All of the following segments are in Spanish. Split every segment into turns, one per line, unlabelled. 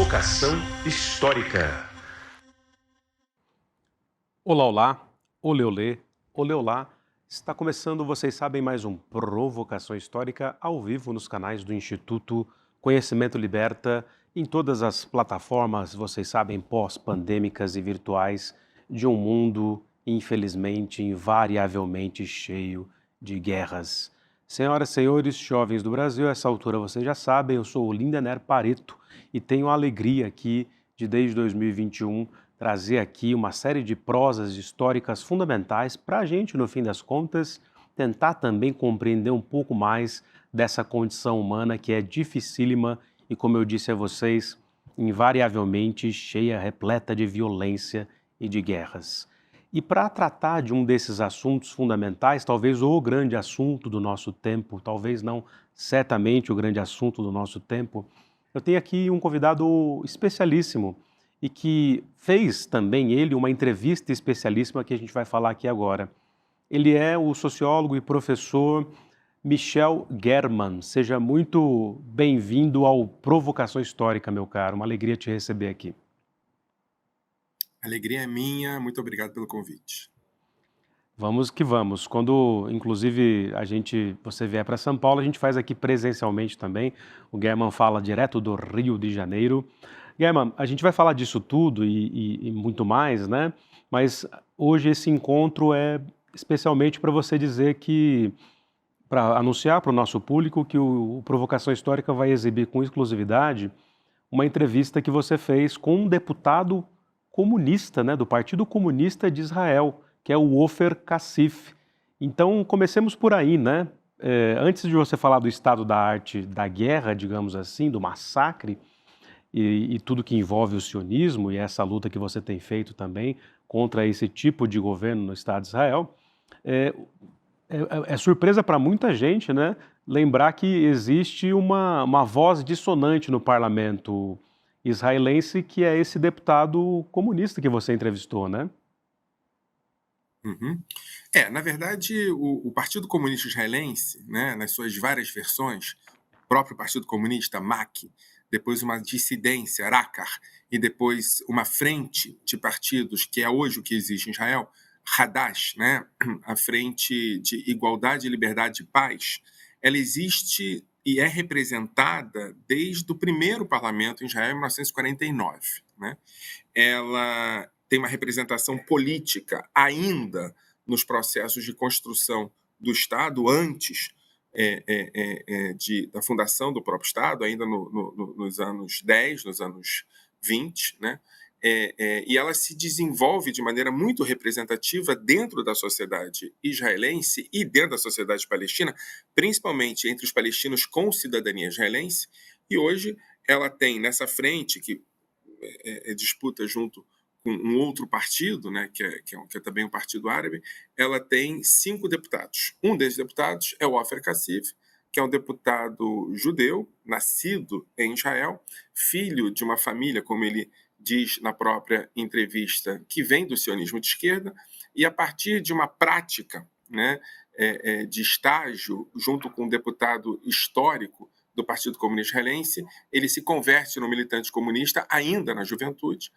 Provocação Histórica.
Olá, olá, olê, olê, olê, olá. Está começando, vocês sabem, mais um Provocação Histórica ao vivo nos canais do Instituto Conhecimento Liberta, em todas as plataformas, vocês sabem, pós-pandêmicas e virtuais de um mundo, infelizmente, invariavelmente cheio de guerras. Senhoras e senhores, jovens do Brasil, a essa altura vocês já sabem, eu sou o Lindener Pareto e tenho a alegria aqui de, desde 2021, trazer aqui uma série de prosas históricas fundamentais para a gente, no fim das contas, tentar também compreender um pouco mais dessa condição humana que é dificílima e, como eu disse a vocês, invariavelmente cheia, repleta de violência e de guerras. E para tratar de um desses assuntos fundamentais, talvez o grande assunto do nosso tempo, talvez não certamente o grande assunto do nosso tempo, eu tenho aqui um convidado especialíssimo e que fez também ele uma entrevista especialíssima que a gente vai falar aqui agora. Ele é o sociólogo e professor Michel German. Seja muito bem-vindo ao Provocação Histórica, meu caro. Uma alegria te receber aqui.
A alegria é minha, muito obrigado pelo convite.
Vamos que vamos. Quando, inclusive, você vier para São Paulo, a gente faz aqui presencialmente também. O German fala direto do Rio de Janeiro. German, a gente vai falar disso tudo e muito mais, né? Mas hoje esse encontro é especialmente para você dizer que, para anunciar para o nosso público que o Provocação Histórica vai exibir com exclusividade uma entrevista que você fez com um deputado comunista, né, do Partido Comunista de Israel, que é o Ofer Kassif. Então, comecemos por aí, né? Antes de você falar do estado da arte da guerra, digamos assim, do massacre, e tudo que envolve o sionismo e essa luta que você tem feito também contra esse tipo de governo no Estado de Israel, é, é surpresa para muita gente, né? Lembrar que existe uma voz dissonante no parlamento israelense, que é esse deputado comunista que você entrevistou, né?
Uhum. Na verdade, o Partido Comunista Israelense, né, nas suas várias versões, o próprio Partido Comunista, MAC, depois uma dissidência, Rakar, e depois uma frente de partidos, que é hoje o que existe em Israel, Hadash, né, a Frente de Igualdade, Liberdade e Paz, ela existe e é representada desde o primeiro parlamento em Israel, em 1949. Né? Ela tem uma representação política ainda nos processos de construção do Estado, antes da fundação do próprio Estado, ainda nos anos 10, nos anos 20, né? E ela se desenvolve de maneira muito representativa dentro da sociedade israelense e dentro da sociedade palestina, principalmente entre os palestinos com cidadania israelense, e hoje ela tem nessa frente, que disputa junto com um outro partido, né, que é também um partido árabe, ela tem 5 deputados. Um desses deputados é o Ofer Kassif, que é um deputado judeu, nascido em Israel, filho de uma família, como ele diz na própria entrevista, que vem do sionismo de esquerda, e a partir de uma prática, né, de estágio junto com um deputado histórico do Partido Comunista Israelense, ele se converte no militante comunista ainda na juventude,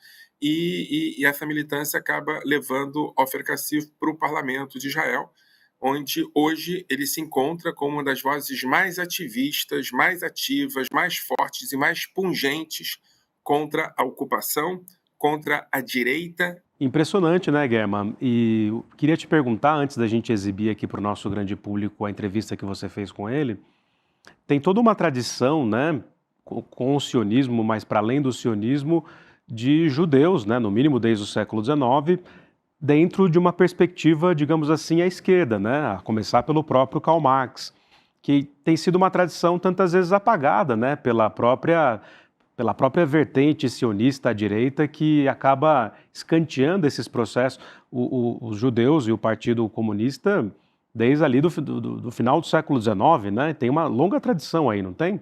e essa militância acaba levando Ofer Kassif para o parlamento de Israel, onde hoje ele se encontra como uma das vozes mais ativistas, mais ativas, mais fortes e mais pungentes contra a ocupação, contra a direita.
Impressionante, né, German? E eu queria te perguntar, antes da gente exibir aqui para o nosso grande público a entrevista que você fez com ele, tem toda uma tradição, né, com o sionismo, mas para além do sionismo, de judeus, né, no mínimo desde o século XIX, dentro de uma perspectiva, digamos assim, à esquerda, né, a começar pelo próprio Karl Marx, que tem sido uma tradição tantas vezes apagada, né, pela própria vertente sionista à direita, que acaba escanteando esses processos. Os judeus e o Partido Comunista, desde ali do final do século XIX, né, tem uma longa tradição aí, não tem?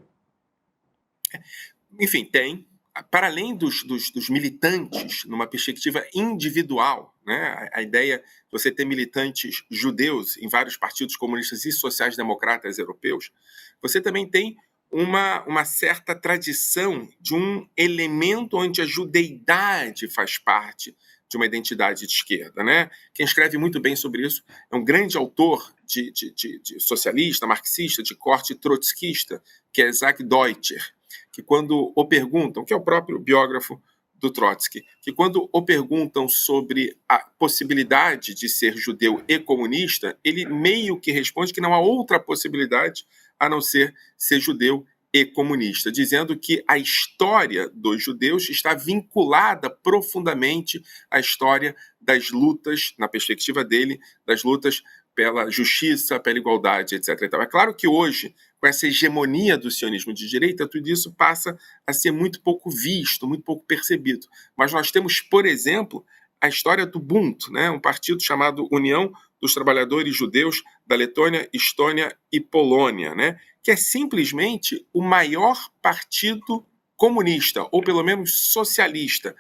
Enfim, tem. Para além dos militantes, numa perspectiva individual, né? A ideia de você ter militantes judeus em vários partidos comunistas e sociais-democratas europeus, você também tem uma certa tradição de um elemento onde a judeidade faz parte de uma identidade de esquerda, né? Quem escreve muito bem sobre isso é um grande autor de socialista, marxista, de corte trotskista, que é Isaac Deutscher, que quando o perguntam, que é o próprio biógrafo do Trotsky, que quando o perguntam sobre a possibilidade de ser judeu e comunista, ele meio que responde que não há outra possibilidade a não ser judeu e comunista, dizendo que a história dos judeus está vinculada profundamente à história das lutas, na perspectiva dele, das lutas pela justiça, pela igualdade, etc. Então, é claro que hoje, com essa hegemonia do sionismo de direita, tudo isso passa a ser muito pouco visto, muito pouco percebido. Mas nós temos, por exemplo, a história do Bund, né? Um partido chamado União dos Trabalhadores Judeus da Letônia, Estônia e Polônia, né? Que é simplesmente o maior partido comunista, ou pelo menos socialista,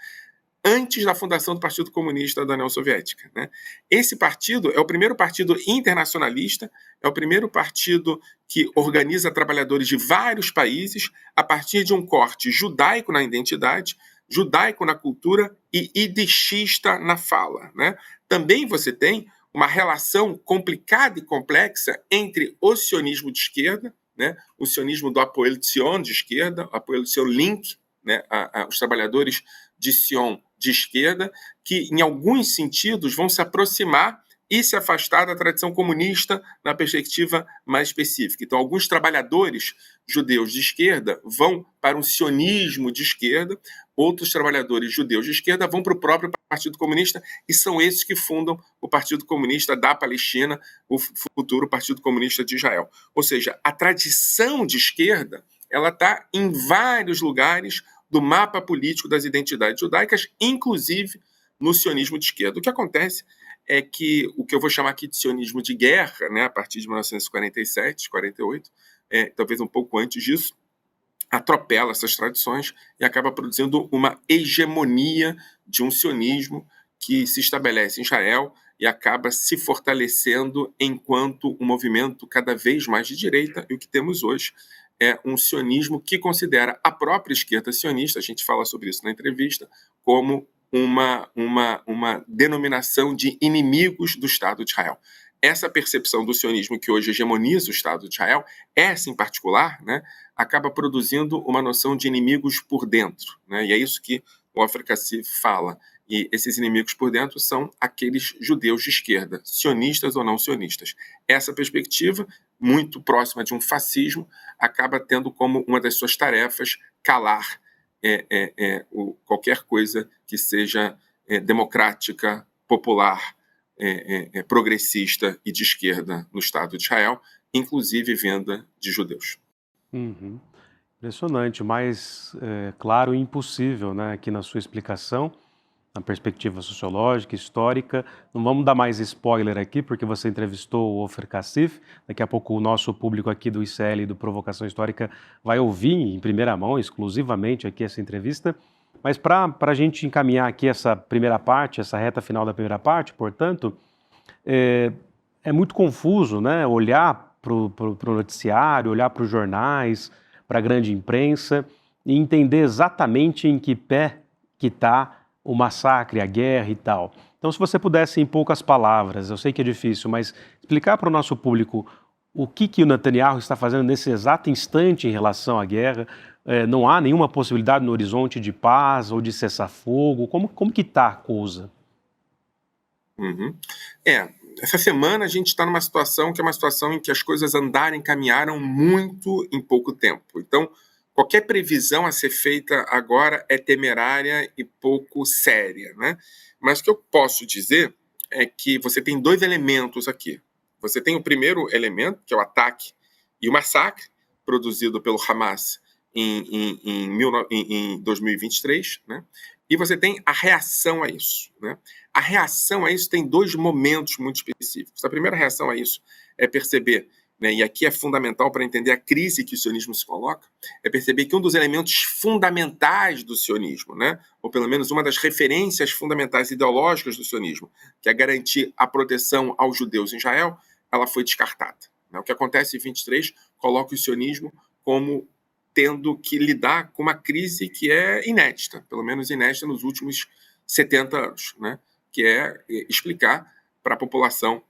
antes da fundação do Partido Comunista da União Soviética, né? Esse partido é o primeiro partido internacionalista, é o primeiro partido que organiza trabalhadores de vários países a partir de um corte judaico na identidade, judaico na cultura e idichista na fala, né? Também você tem uma relação complicada e complexa entre o sionismo de esquerda, né? O sionismo do Apoel Zion de esquerda, Apoel Zion Link, né? Os trabalhadores de Sion de esquerda, que em alguns sentidos vão se aproximar e se afastar da tradição comunista na perspectiva mais específica. Então, alguns trabalhadores judeus de esquerda vão para um sionismo de esquerda, outros trabalhadores judeus de esquerda vão para o próprio Partido Comunista, e são esses que fundam o Partido Comunista da Palestina, o futuro Partido Comunista de Israel. Ou seja, a tradição de esquerda ela está em vários lugares do mapa político das identidades judaicas, inclusive no sionismo de esquerda. O que acontece é que o que eu vou chamar aqui de sionismo de guerra, né, a partir de 1947, 48, talvez um pouco antes disso, atropela essas tradições e acaba produzindo uma hegemonia de um sionismo que se estabelece em Israel e acaba se fortalecendo enquanto um movimento cada vez mais de direita, e o que temos hoje é um sionismo que considera a própria esquerda sionista, a gente fala sobre isso na entrevista, como uma denominação de inimigos do Estado de Israel. Essa percepção do sionismo que hoje hegemoniza o Estado de Israel, essa em particular, né, acaba produzindo uma noção de inimigos por dentro, né, e é isso que o Ofer Kassif fala. E esses inimigos por dentro são aqueles judeus de esquerda, sionistas ou não sionistas. Essa perspectiva, muito próxima de um fascismo, acaba tendo como uma das suas tarefas calar qualquer coisa que seja democrática, popular, progressista e de esquerda no Estado de Israel, inclusive venda de judeus.
Uhum. Impressionante, mais claro e impossível, né, aqui na sua explicação, na perspectiva sociológica, histórica. Não vamos dar mais spoiler aqui, porque você entrevistou o Ofer Kassif. Daqui a pouco o nosso público aqui do ICL, do Provocação Histórica, vai ouvir em primeira mão, exclusivamente aqui essa entrevista. Mas para a gente encaminhar aqui essa primeira parte, essa reta final da primeira parte, portanto, é muito confuso, né, olhar para o noticiário, olhar para os jornais, para a grande imprensa e entender exatamente em que pé que está o massacre, a guerra e tal. Então, se você pudesse, em poucas palavras, eu sei que é difícil, mas explicar para o nosso público o que o Netanyahu está fazendo nesse exato instante em relação à guerra. Não há nenhuma possibilidade no horizonte de paz ou de cessar-fogo? Como que está a coisa?
Uhum. Essa semana a gente está numa situação que é uma situação em que as coisas caminharam muito em pouco tempo. Então, qualquer previsão a ser feita agora é temerária e pouco séria, né? Mas o que eu posso dizer é que você tem dois elementos aqui. Você tem o primeiro elemento, que é o ataque e o massacre produzido pelo Hamas em 2023, né? E você tem a reação a isso, né? A reação a isso tem dois momentos muito específicos. A primeira reação a isso é perceber, né, e aqui é fundamental para entender a crise que o sionismo se coloca, é perceber que um dos elementos fundamentais do sionismo, né, ou pelo menos uma das referências fundamentais ideológicas do sionismo, que é garantir a proteção aos judeus em Israel, ela foi descartada, né? O que acontece em 23 coloca o sionismo como tendo que lidar com uma crise que é inédita, pelo menos inédita nos últimos 70 anos, né? Que é explicar para a população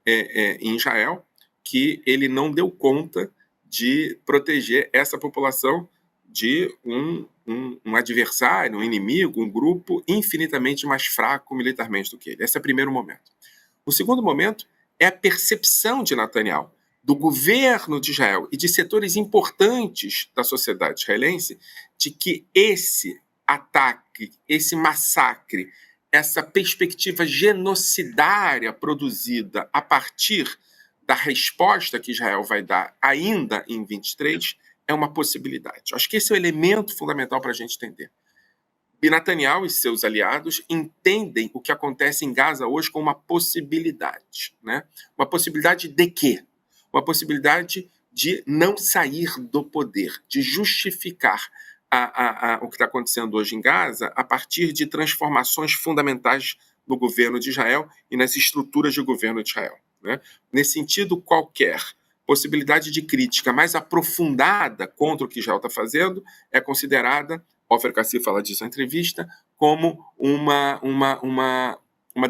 em Israel que ele não deu conta de proteger essa população de um adversário, um inimigo, um grupo infinitamente mais fraco militarmente do que ele. Esse é o primeiro momento. O segundo momento é a percepção de Netanyahu, do governo de Israel e de setores importantes da sociedade israelense, de que esse ataque, esse massacre, essa perspectiva genocidária produzida a partir da resposta que Israel vai dar ainda em 23 é uma possibilidade. Acho que esse é o elemento fundamental para a gente entender. E Netanyahu e seus aliados entendem o que acontece em Gaza hoje como uma possibilidade. Né? Uma possibilidade de quê? Uma possibilidade de não sair do poder, de justificar o que está acontecendo hoje em Gaza a partir de transformações fundamentais no governo de Israel e nas estruturas de governo de Israel. Né? Nesse sentido, qualquer possibilidade de crítica mais aprofundada contra o que Israel está fazendo é considerada, Ofer Kassi fala disso na entrevista, como uma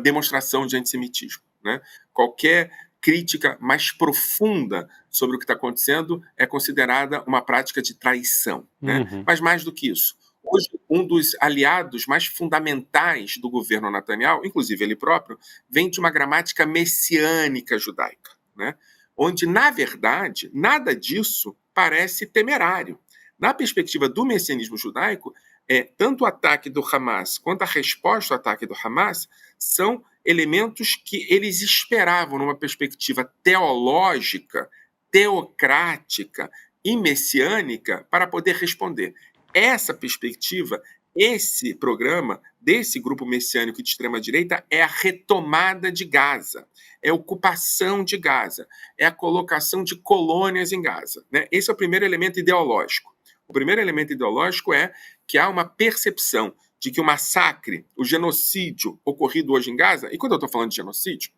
demonstração de antissemitismo. Né? Qualquer crítica mais profunda sobre o que está acontecendo é considerada uma prática de traição. Né? Mas mais do que isso, hoje um dos aliados mais fundamentais do governo Netanyahu, inclusive ele próprio, vem de uma gramática messiânica judaica, né? Onde, na verdade, nada disso parece temerário. Na perspectiva do messianismo judaico, tanto o ataque do Hamas quanto a resposta ao ataque do Hamas são elementos que eles esperavam numa perspectiva teológica, teocrática e messiânica para poder responder. Essa perspectiva, esse programa desse grupo messiânico de extrema-direita é a retomada de Gaza, é a ocupação de Gaza, é a colocação de colônias em Gaza. Né? Esse é o primeiro elemento ideológico. O primeiro elemento ideológico é que há uma percepção de que o massacre, o genocídio ocorrido hoje em Gaza, e quando eu estou falando de genocídio,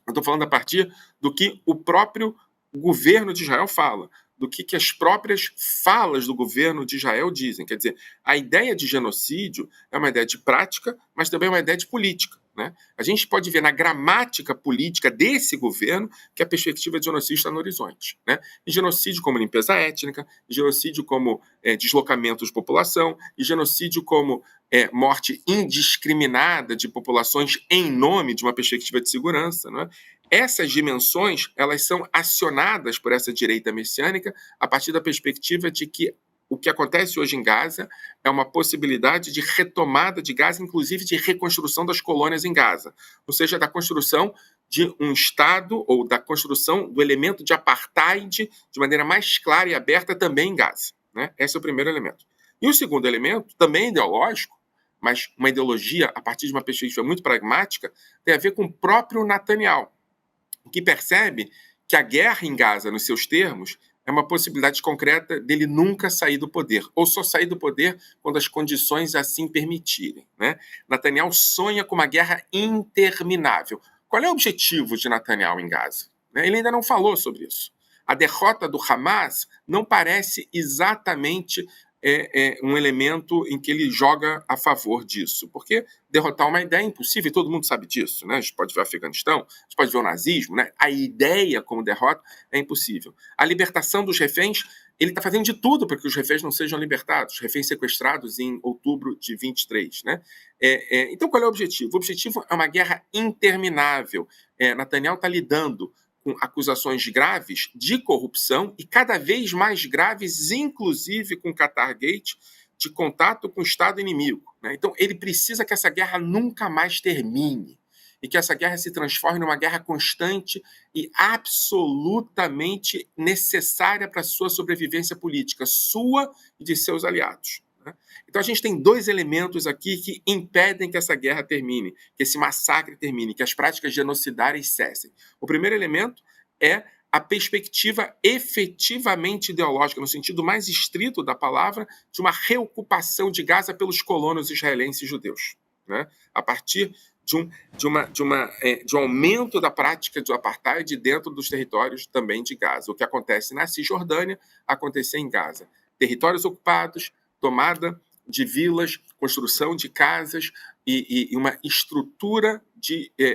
eu estou falando a partir do que o próprio governo de Israel fala, do que as próprias falas do governo de Israel dizem. Quer dizer, a ideia de genocídio é uma ideia de prática, mas também é uma ideia de política. Né? A gente pode ver na gramática política desse governo que a perspectiva de genocídio está no horizonte. Né? E genocídio como limpeza étnica, genocídio como deslocamento de população, e genocídio como morte indiscriminada de populações em nome de uma perspectiva de segurança. Né? Essas dimensões elas são acionadas por essa direita messiânica a partir da perspectiva de que o que acontece hoje em Gaza é uma possibilidade de retomada de Gaza, inclusive de reconstrução das colônias em Gaza, ou seja, da construção de um Estado ou da construção do elemento de apartheid de maneira mais clara e aberta também em Gaza. Né? Esse é o primeiro elemento. E o segundo elemento, também ideológico, mas uma ideologia a partir de uma perspectiva muito pragmática, tem a ver com o próprio Netanyahu, que percebe que a guerra em Gaza, nos seus termos, é uma possibilidade concreta dele nunca sair do poder, ou só sair do poder quando as condições assim permitirem. Né? Netanyahu sonha com uma guerra interminável. Qual é o objetivo de Netanyahu em Gaza? Ele ainda não falou sobre isso. A derrota do Hamas não parece exatamente um elemento em que ele joga a favor disso, porque derrotar uma ideia é impossível, e todo mundo sabe disso, né? A gente pode ver o Afeganistão, a gente pode ver o nazismo, né? A ideia como derrota é impossível. A libertação dos reféns, ele está fazendo de tudo para que os reféns não sejam libertados, reféns sequestrados em outubro de 23, né? Então qual é o objetivo? O objetivo é uma guerra interminável. Netanyahu está lidando com acusações graves de corrupção e cada vez mais graves, inclusive com Qatar Gate, de contato com o Estado inimigo. Né? Então, ele precisa que essa guerra nunca mais termine e que essa guerra se transforme numa guerra constante e absolutamente necessária para a sua sobrevivência política, sua e de seus aliados. Então a gente tem dois elementos aqui que impedem que essa guerra termine, que esse massacre termine, que as práticas genocidárias cessem. O primeiro elemento é a perspectiva efetivamente ideológica, no sentido mais estrito da palavra, de uma reocupação de Gaza pelos colonos israelenses e judeus, né? A partir de um aumento da prática do apartheid dentro dos territórios também de Gaza. O que acontece na Cisjordânia, acontecer em Gaza. territórios ocupados, tomada de vilas, construção de casas e uma estrutura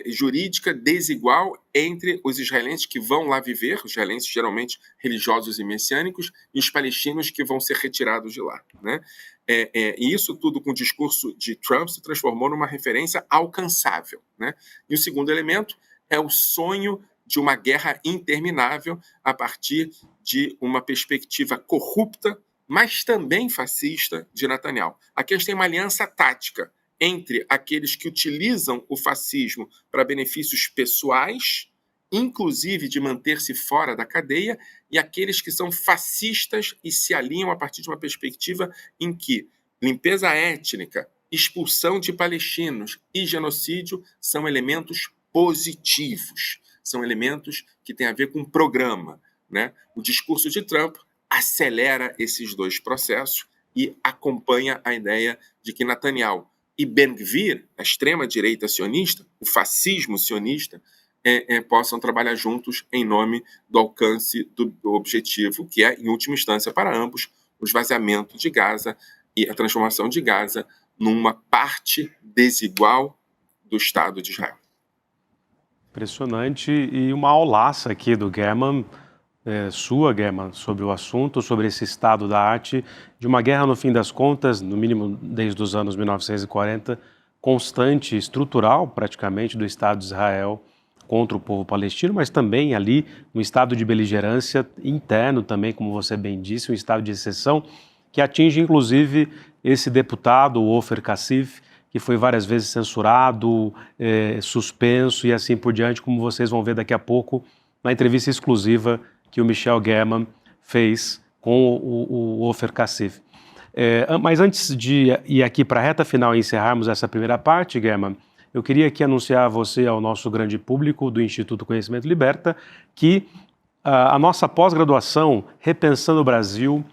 jurídica desigual entre os israelenses que vão lá viver, os israelenses geralmente religiosos e messiânicos, e os palestinos que vão ser retirados de lá, né? E isso tudo com o discurso de Trump se transformou numa referência alcançável, né? E o segundo elemento é o sonho de uma guerra interminável a partir de uma perspectiva corrupta, mas também fascista, de Netanyahu. Aqui a gente tem uma aliança tática entre aqueles que utilizam o fascismo para benefícios pessoais, inclusive de manter-se fora da cadeia, e aqueles que são fascistas e se alinham a partir de uma perspectiva em que limpeza étnica, expulsão de palestinos e genocídio são elementos positivos, são elementos que têm a ver com programa, né? O discurso de Trump acelera esses dois processos e acompanha a ideia de que Netanyahu e Ben-Gvir, a extrema-direita sionista, o fascismo sionista, possam trabalhar juntos em nome do alcance do objetivo, que é, em última instância, para ambos, o esvaziamento de Gaza e a transformação de Gaza numa parte desigual do Estado de Israel.
Impressionante, e uma aulaça aqui do German, German, sobre o assunto, sobre esse estado da arte, de uma guerra, no fim das contas, no mínimo desde os anos 1940, constante, estrutural, praticamente, do Estado de Israel contra o povo palestino, mas também ali um estado de beligerância interno também, como você bem disse, um estado de exceção, que atinge, inclusive, esse deputado, o Ofer Kassif, que foi várias vezes censurado, suspenso e assim por diante, como vocês vão ver daqui a pouco, na entrevista exclusiva que o Michel German fez com o Ofer Kassif. Mas antes de ir aqui para a reta final e encerrarmos essa primeira parte, German, eu queria aqui anunciar a você, ao nosso grande público do Instituto Conhecimento Liberta, que a nossa pós-graduação Repensando o Brasil,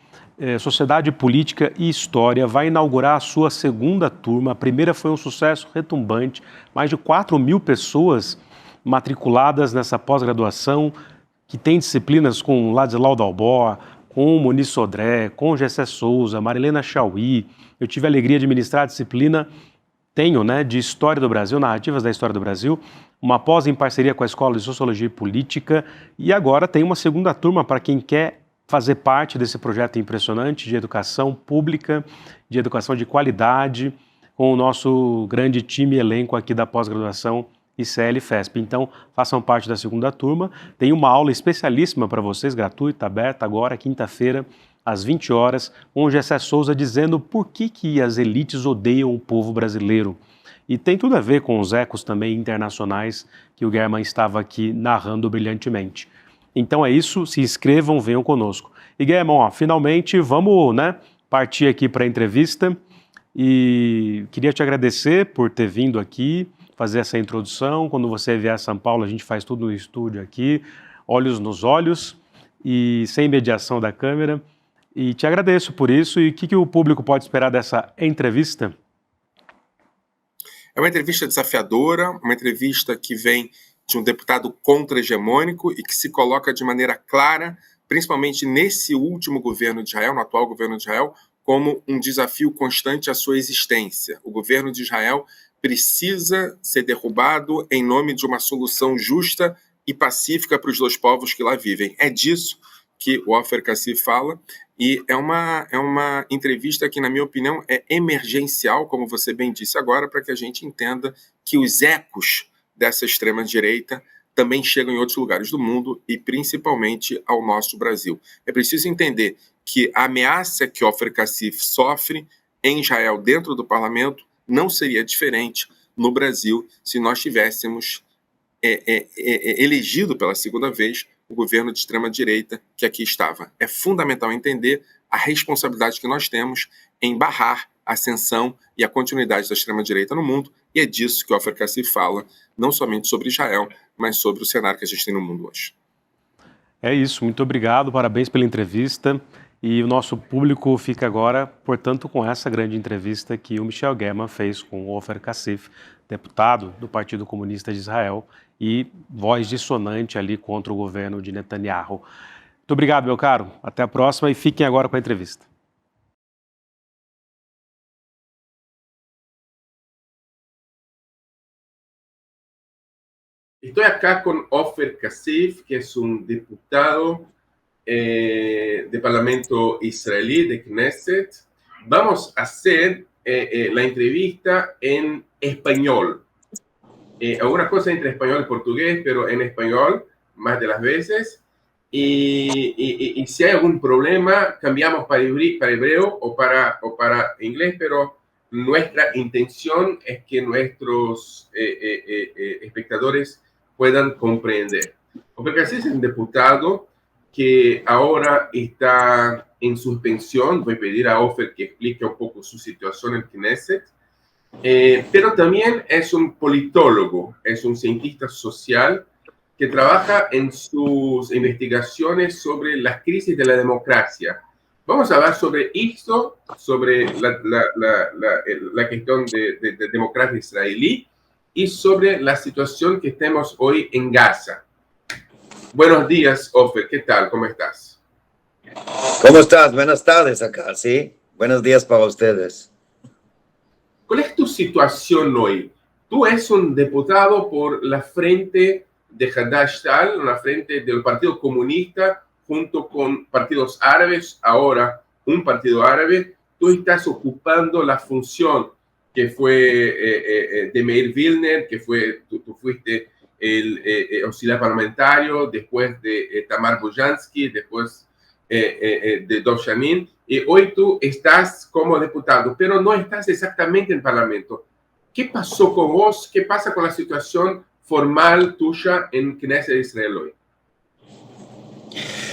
Sociedade Política e História vai inaugurar a sua segunda turma. A primeira foi um sucesso retumbante, mais de 4.000 pessoas matriculadas nessa pós-graduação, que tem disciplinas com Ladislau Dalbó, com Muniz Sodré, com Gessé Souza, Marilena Chauí. Eu tive a alegria de ministrar a disciplina, de História do Brasil, Narrativas da História do Brasil, uma pós em parceria com a Escola de Sociologia e Política, e agora tem uma segunda turma para quem quer fazer parte desse projeto impressionante de educação pública, de educação de qualidade, com o nosso grande time e elenco aqui da pós-graduação ICL-FESP. Então, façam parte da segunda turma. Tem uma aula especialíssima para vocês, gratuita, aberta, agora, quinta-feira, às 20 horas, com o Gessé Souza dizendo por que as elites odeiam o povo brasileiro. E tem tudo a ver com os ecos também internacionais que o German estava aqui narrando brilhantemente. Então é isso, se inscrevam, venham conosco. E German, finalmente vamos partir aqui para a entrevista e queria te agradecer por ter vindo aqui, fazer essa introdução. Quando você vier a São Paulo, a gente faz tudo no estúdio aqui, olhos nos olhos e sem mediação da câmera. E te agradeço por isso. E o que o público pode esperar dessa entrevista?
É uma entrevista desafiadora, uma entrevista que vem de um deputado contra-hegemônico e que se coloca de maneira clara, principalmente nesse último governo de Israel, no atual governo de Israel, como um desafio constante à sua existência. O governo de Israel precisa ser derrubado em nome de uma solução justa e pacífica para os dois povos que lá vivem. É disso que o Ofer Kassif fala, e é uma entrevista que, na minha opinião, é emergencial, como você bem disse agora, para que a gente entenda que os ecos dessa extrema-direita também chegam em outros lugares do mundo e principalmente ao nosso Brasil. É preciso entender que a ameaça que Ofer Kassif sofre em Israel dentro do parlamento não seria diferente no Brasil se nós tivéssemos elegido pela segunda vez o governo de extrema-direita que aqui estava. É fundamental entender a responsabilidade que nós temos em barrar a ascensão e a continuidade da extrema-direita no mundo, e é disso que o Ofer Kassif fala, não somente sobre Israel, mas sobre o cenário que a gente tem no mundo hoje.
É isso, muito obrigado, parabéns pela entrevista, e o nosso público fica agora, portanto, com essa grande entrevista que o Michel German fez com o Ofer Kassif, deputado do Partido Comunista de Israel e voz dissonante ali contra o governo de Netanyahu. Muito obrigado, meu caro, até a próxima e fiquem agora com a entrevista.
Estoy acá con Ofer Kasif, que es un diputado de Parlamento israelí, de Knesset. Vamos a hacer la entrevista en español. Algunas cosas entre español y portugués, pero en español más de las veces. Y si hay algún problema, cambiamos para hebreo o para inglés, pero nuestra intención es que nuestros espectadores puedan comprender. Porque así es un diputado que ahora está en suspensión. Voy a pedir a Ofer que explique un poco su situación en Knesset. Pero también es un politólogo, es un cientista social que trabaja en sus investigaciones sobre las crisis de la democracia. Vamos a hablar sobre esto, sobre la cuestión de democracia israelí y sobre la situación que tenemos hoy en Gaza. Buenos días, Ofer, ¿qué tal? ¿Cómo estás?
¿Cómo estás? Buenas tardes acá, ¿sí? Buenos días para ustedes.
¿Cuál es tu situación hoy? Tú eres un diputado por la Frente de Hadash-Ta'al, la Frente del Partido Comunista, junto con partidos árabes, ahora un partido árabe. Tú estás ocupando la función que fue de Meir Vilner, que fue, tú fuiste el auxiliar parlamentario, después de Tamar Bojansky, después de Dov Shamin, y hoy tú estás como diputado, pero no estás exactamente en el Parlamento. ¿Qué pasó con vos? ¿Qué pasa con la situación formal tuya en Knesset de Israel hoy?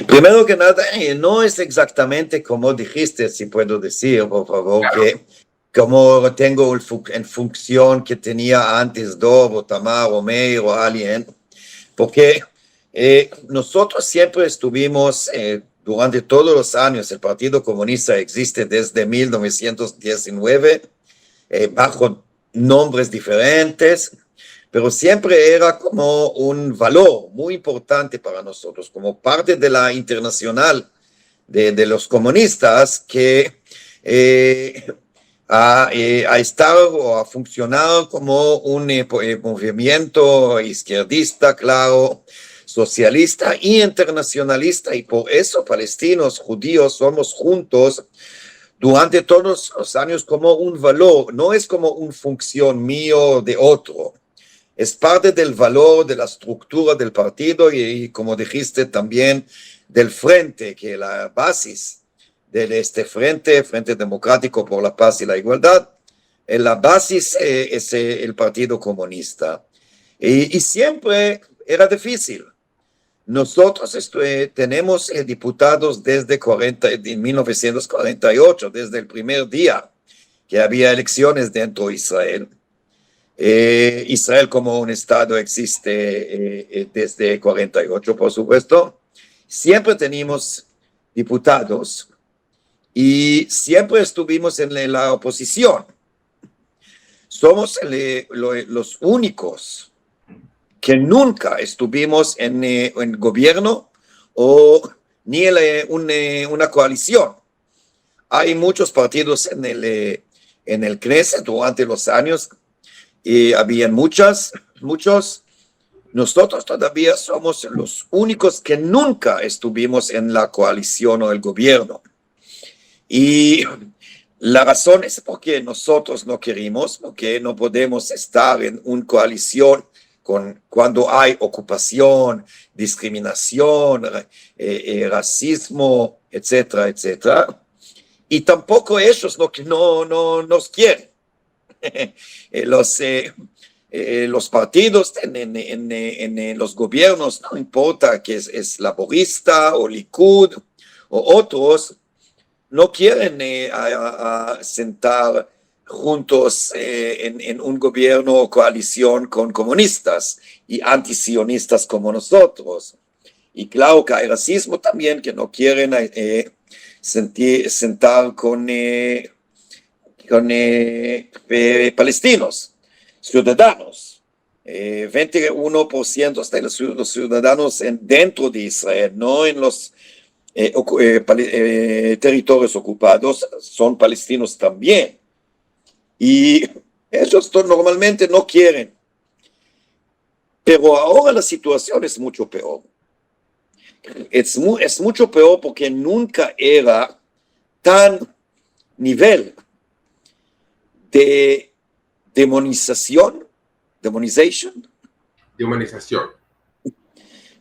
Primero que nada, no es exactamente como dijiste, si puedo decir, por favor,
Claro.
que como tengo en función que tenía antes Dov o Tamar o Meir o alguien, porque nosotros siempre estuvimos durante todos los años, el Partido Comunista existe desde 1919, bajo nombres diferentes, pero siempre era como un valor muy importante para nosotros, como parte de la internacional de los comunistas, que a estar o a funcionar como un movimiento izquierdista, claro, socialista y internacionalista, y por eso palestinos, judíos, somos juntos durante todos los años como un valor, no es como una función mío de otro, es parte del valor de la estructura del partido y como dijiste también del frente, que la base de este frente democrático por la paz y la igualdad, la base es el Partido Comunista. Y siempre era difícil. Nosotros tenemos diputados desde 1948, desde el primer día que había elecciones dentro de Israel. Israel como un estado existe desde 48, por supuesto. Siempre tenemos diputados y siempre estuvimos en la oposición. Somos los únicos que nunca estuvimos en gobierno o ni en una coalición. Hay muchos partidos en el Knesset durante los años y habían muchos. Nosotros todavía somos los únicos que nunca estuvimos en la coalición o el gobierno. Y la razón es porque nosotros no queremos, porque no podemos estar en una coalición cuando hay ocupación, discriminación, racismo, etcétera, etcétera. Y tampoco ellos no nos quieren. Los partidos en los gobiernos, no importa que es laborista o Likud o otros, no quieren sentar juntos en un gobierno o coalición con comunistas y antisionistas como nosotros. Y claro que hay racismo también, que no quieren sentar con palestinos, ciudadanos. 21% de los ciudadanos dentro de Israel, no en los territorios ocupados, son palestinos también. Y ellos normalmente no quieren. Pero ahora la situación es mucho peor. Es mucho peor porque nunca era tan nivel de demonization,
De humanización.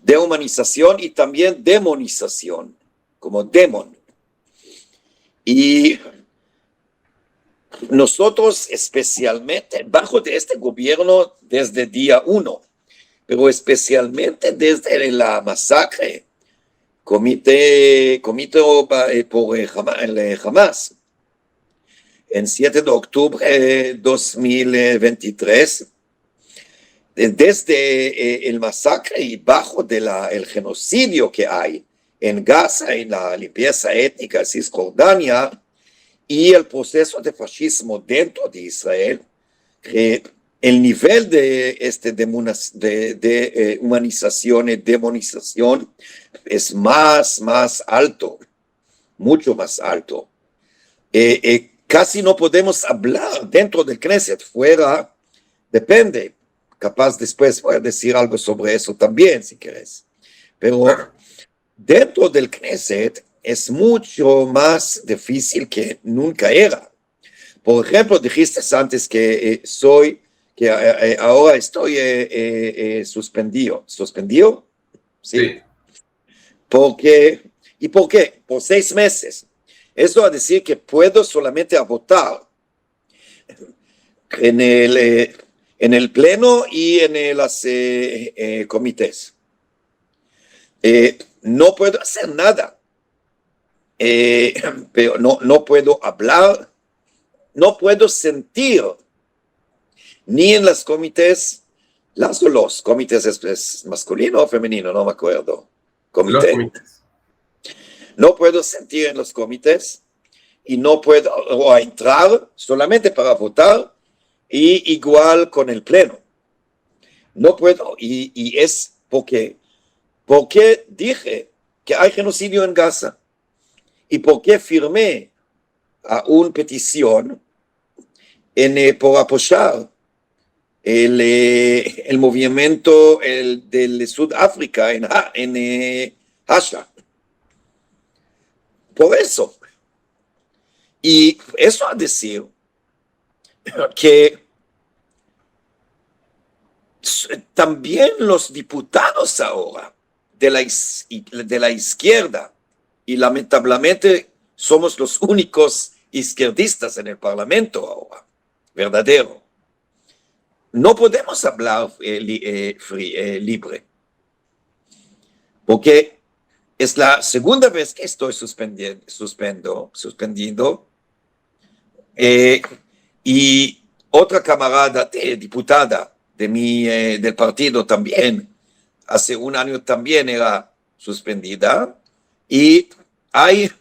dehumanización y también demonización, como demon. Y nosotros especialmente bajo de este gobierno desde día 1, pero especialmente desde la masacre cometido por el Hamas en 7 de octubre de 2023, desde el masacre y bajo el genocidio que hay en Gaza, en la limpieza étnica en Cisjordania y el proceso de fascismo dentro de Israel, el nivel de humanización y demonización es más alto, mucho más alto. Casi no podemos hablar dentro del Knesset, fuera, depende, capaz después voy a decir algo sobre eso también, si quieres. Pero dentro del Knesset es mucho más difícil que nunca era. Por ejemplo, dijiste antes que ahora estoy suspendido. ¿Suspendido?
Sí.
¿Y por qué? Por 6 meses. Eso va a decir que puedo solamente votar en el pleno y en los comités. No puedo hacer nada. Pero no puedo hablar, no puedo sentir, ni en los comités, los comités es masculino o femenino, no me acuerdo.
Los comités.
No puedo sentir en los comités y no puedo entrar solamente para votar y igual con el pleno. No puedo y es porque dije que hay genocidio en Gaza y porque firmé a una petición por apoyar el movimiento del Sudáfrica en Hasha. Por eso. Y eso a decir que también los diputados ahora de la izquierda, y lamentablemente somos los únicos izquierdistas en el Parlamento ahora, verdadero, no podemos hablar libre, porque es la segunda vez que estoy suspendido, y otra camarada diputada del partido también, hace un año también era suspendida, y hay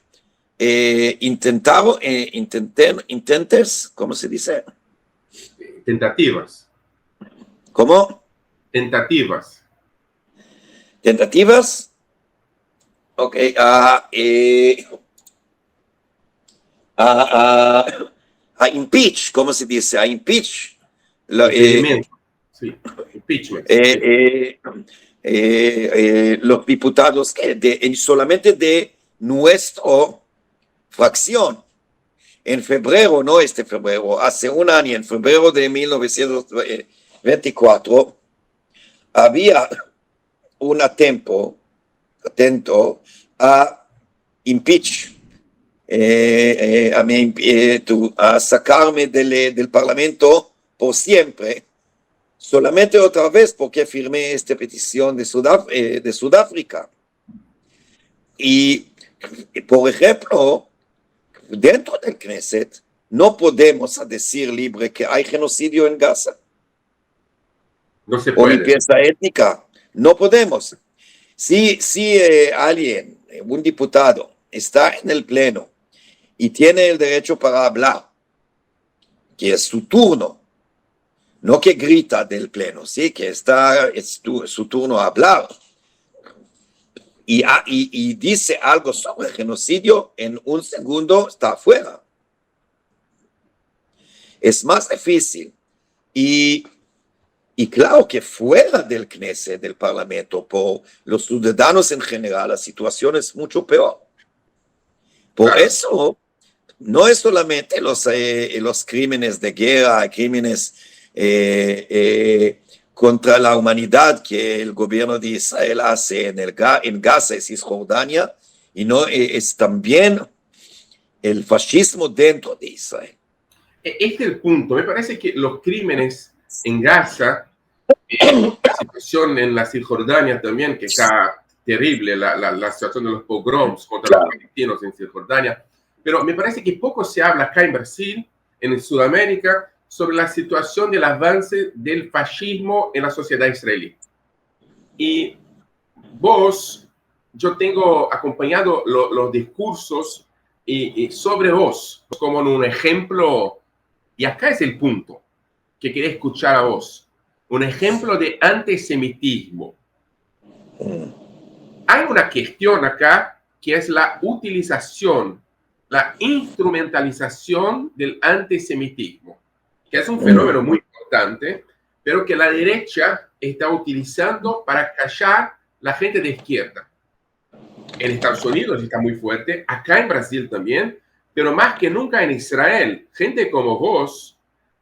intentos, ¿cómo se dice?
Tentativas.
¿Cómo?
Tentativas.
¿Tentativas? Ok. A impeach, ¿cómo se dice? A impeach.
Sí, impeachment.
Los diputados solamente de nuestra fracción. En febrero, no este febrero, hace un año, en febrero de 1924, había un atento a impeach, a sacarme del Parlamento por siempre, solamente otra vez porque firmé esta petición de Sudáfrica. Y, por ejemplo, dentro del Knesset no podemos decir libre que hay genocidio en Gaza.
No se
O
puede.
limpieza étnica. No podemos. Si alguien, un diputado, está en el pleno y tiene el derecho para hablar, que es su turno, no que grita del pleno, ¿sí? Que es su turno a hablar, y dice algo sobre el genocidio, en un segundo está afuera. Es más difícil. Y Y claro que fuera del Knesset, del Parlamento, por los ciudadanos en general, la situación es mucho peor. Por
Claro.
eso, no es solamente los crímenes de guerra, crímenes contra la humanidad que el gobierno de Israel hace en Gaza y Cisjordania, y no es también el fascismo dentro de Israel.
Este es el punto. Me parece que los crímenes en Gaza, la situación en la Cisjordania también, que está terrible, la situación de los pogroms contra
Claro.
los palestinos en Cisjordania, pero me parece que poco se habla acá en Brasil, en Sudamérica, sobre la situación del avance del fascismo en la sociedad israelí. Y vos, yo tengo acompañado los discursos y sobre vos como un ejemplo, y acá es el punto que quería escuchar a vos, un ejemplo de antisemitismo. Hay una cuestión acá que es la utilización, la instrumentalización del antisemitismo, que es un fenómeno muy importante, pero que la derecha está utilizando para callar la gente de izquierda. En Estados Unidos está muy fuerte, acá en Brasil también, pero más que nunca en Israel. Gente como vos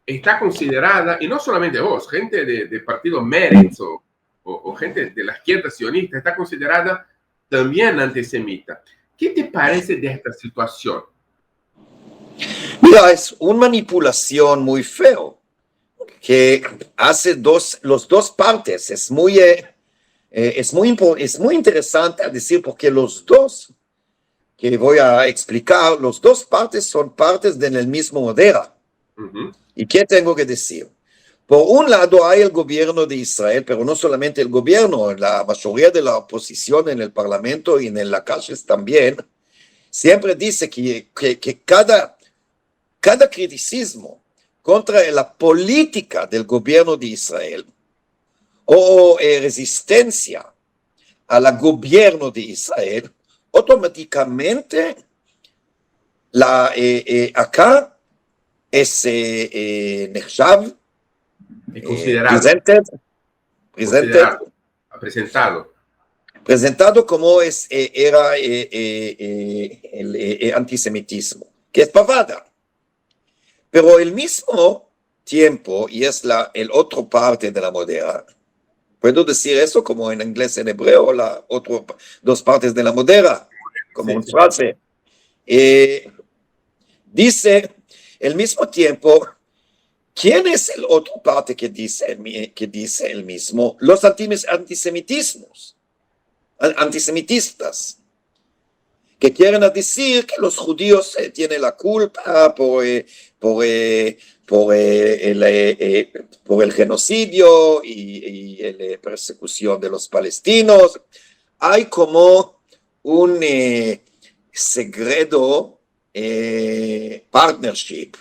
está considerada, y no solamente vos, gente de partido Meretz o gente de la izquierda sionista está considerada también antisemita. ¿Qué te parece de esta situación?
Mira, es una manipulación muy feo que hace los dos partes. Es muy interesante a decir porque los dos, que voy a explicar, los dos partes son partes del mismo modelo. ¿Y qué tengo que decir? Por un lado hay el gobierno de Israel, pero no solamente el gobierno, la mayoría de la oposición en el Parlamento y en las calles también, siempre dice que cada criticismo contra la política del gobierno de Israel o resistencia al gobierno de Israel, automáticamente acá es נחשב, presentado como era el antisemitismo, que es pavada. Pero al mismo tiempo, y es el otro parte de la modera, puedo decir eso como en inglés, en hebreo, dos partes de la modera, como una frase. Dice, al mismo tiempo, ¿quién es el otro parte que dice el mismo? Los antisemitistas, que quieren decir que los judíos tienen la culpa por el genocidio y la persecución de los palestinos. Hay como un secreto partnership.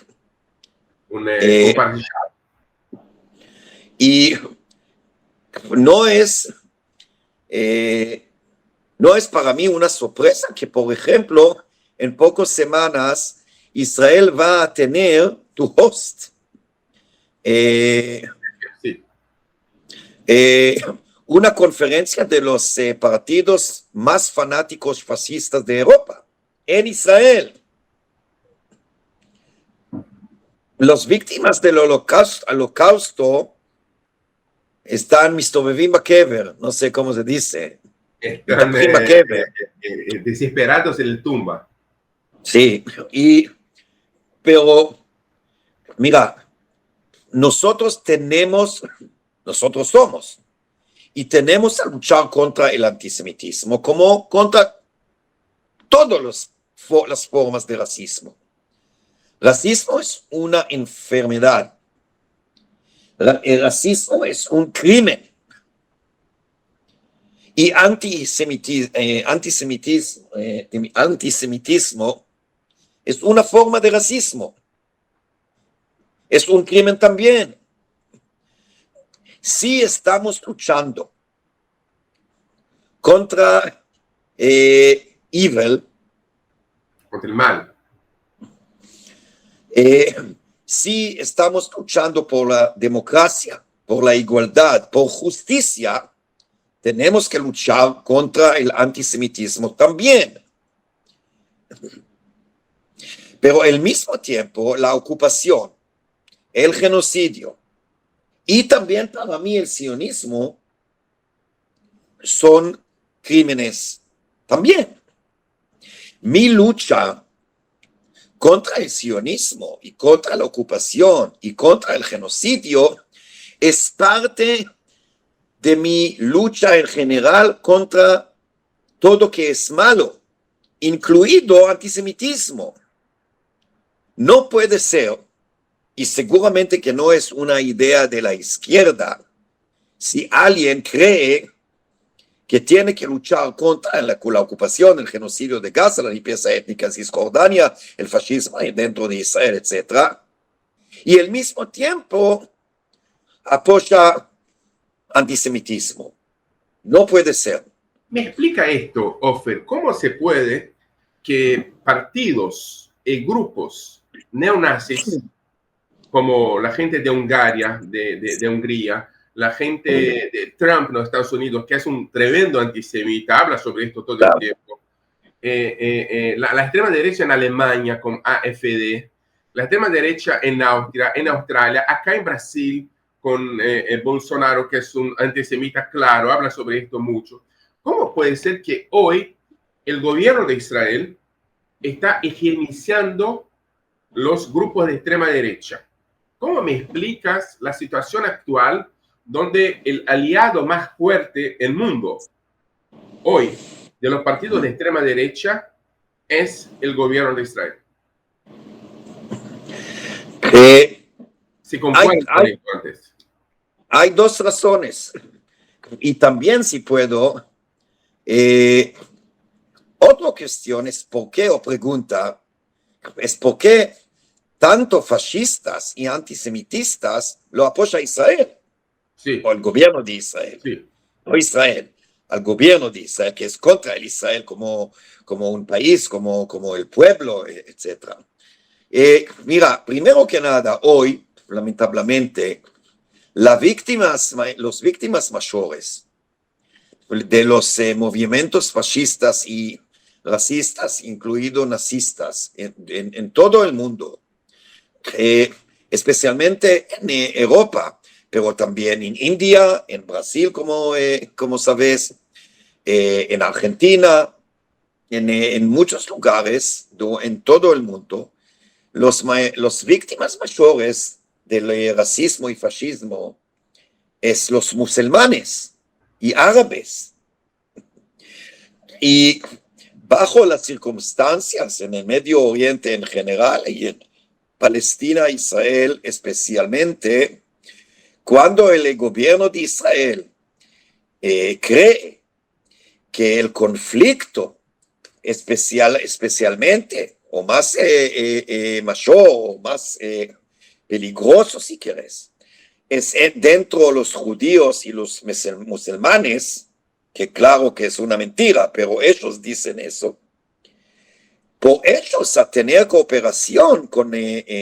Y no es para mí una sorpresa que, por ejemplo, en pocas semanas Israel va a tener tu host. Una conferencia de los partidos más fanáticos fascistas de Europa en Israel. Las víctimas del holocausto están מסתובבים בקבר, no sé cómo se dice.
Están desesperados en el tumba.
Sí, pero mira, nosotros somos y tenemos que luchar contra el antisemitismo como contra todas las formas de racismo. Racismo es una enfermedad. El racismo es un crimen. Y antisemitismo es una forma de racismo. Es un crimen también. Si estamos luchando contra evil,
contra el mal.
Si estamos luchando por la democracia, por la igualdad, por justicia, tenemos que luchar contra el antisemitismo también. Pero al mismo tiempo, la ocupación, el genocidio y también para mí el sionismo son crímenes también. Mi lucha contra el sionismo y contra la ocupación y contra el genocidio es parte de mi lucha en general contra todo que es malo, incluido antisemitismo. No puede ser, y seguramente que no es una idea de la izquierda, si alguien cree que tiene que luchar contra la ocupación, el genocidio de Gaza, la limpieza étnica en Cisjordania, el fascismo dentro de Israel, etc. Y al mismo tiempo apoya antisemitismo. No puede ser.
Me explica esto, Ofer, ¿cómo se puede que partidos y grupos neonazis, como la gente de Hungría, de Hungría, la gente de Trump en los Estados Unidos, que es un tremendo antisemita, habla sobre esto todo el tiempo, la extrema derecha en Alemania con AfD, la extrema derecha en Australia, acá en Brasil con Bolsonaro, que es un antisemita claro, habla sobre esto mucho. ¿Cómo puede ser que hoy el gobierno de Israel está higienizando los grupos de extrema derecha? ¿Cómo me explicas la situación actual donde el aliado más fuerte del mundo hoy de los partidos de extrema derecha es el gobierno de Israel? Si concuerdas con esto antes.
Hay dos razones. Y también si puedo, otra cuestión es por qué, o pregunta, es por qué tanto fascistas y antisemitistas lo apoya Israel,
sí,
o el gobierno de Israel,
sí,
no Israel, al gobierno de Israel, que es contra el Israel como un país, como el pueblo, etc. Mira, primero que nada, hoy, lamentablemente, los víctimas mayores de los movimientos fascistas y racistas, incluidos nazistas, en todo el mundo, especialmente en Europa, pero también en India, en Brasil, como sabes, en Argentina, en muchos lugares, en todo el mundo, los víctimas mayores del racismo y fascismo es los musulmanes y árabes. Y bajo las circunstancias en el Medio Oriente en general y en Palestina, Israel especialmente, cuando el gobierno de Israel cree que el conflicto especialmente o más mayor o más peligroso, si quieres, es dentro de los judíos y los musulmanes, que claro que es una mentira, pero ellos dicen eso. Por ellos a tener cooperación con